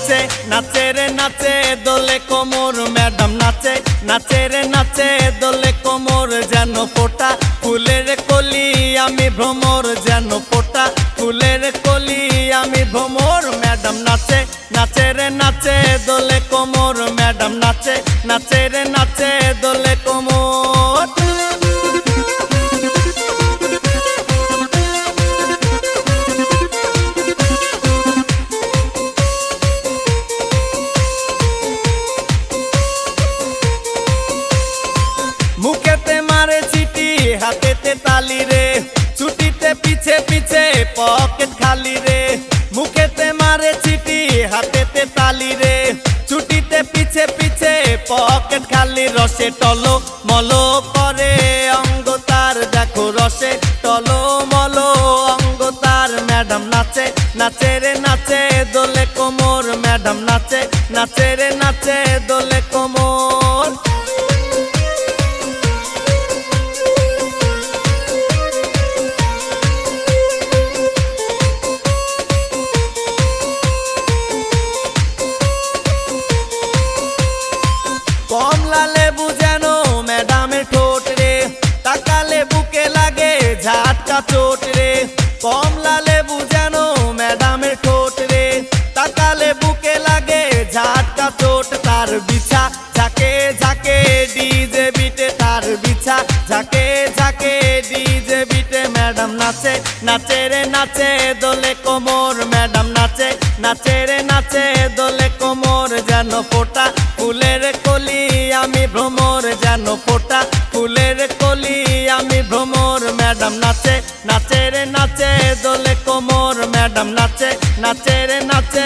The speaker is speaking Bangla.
নাচে নাচে রে নাচে দোলে কোমর ম্যাডাম নাচে নাচে রে নাচে দোলে কোমর যেন ফোটা ফুলের কলি আমি ভ্রমর যেন ফোটা ফুলের কলি আমি ভ্রমর ম্যাডাম নাচে নাচে রে নাচে দোলে কোমর ম্যাডাম নাচে নাচে রে নাচে দোলে কোমর। মুখেতে মারে চিঠি হাতেতে তালি রে ছুটিতে পিছে পিছে পকেট খালি রে মুখেতে মারে চিঠি হাতেতে তালি রে ছুটিতে পিছে পিছে পকেট খালি রসে টলো মলো করে অঙ্গ তার দেখো রসে টলো মলো অঙ্গ তার ম্যাডাম নাচে নাচে রে নাচে দোলে কোমর ম্যাডাম নাচে নাচে রে নাচে দোলে কোমর। কমলা লেবু যেন ম্যাডামের ঠোঁট রে তাকালে বুকে লাগে ঝাটকা চোট রে কমলা লেবু যেন ম্যাডামের ঠোঁট রে তাকালে বুকে লাগে ঝাটকা চোট তার বিছা ঝাঁকে ঝাঁকে ডিজে বিটে তার বিছা ঝাঁকে ঝাঁকে ডিজে বিটে ম্যাডাম নাচে নাচে রে নাচে দোলে কোমর ম্যাডাম নাচে নাচে রে নাচে দোলে কোমর যেন ফোটা ফুলের কলি আমি ভ্রমর যেন ফোটা ফুলের কলি আমি ভ্রমর ম্যাডাম নাচে নাচে রে নাচে দোলে কোমর ম্যাডাম নাচে নাচে রে নাচে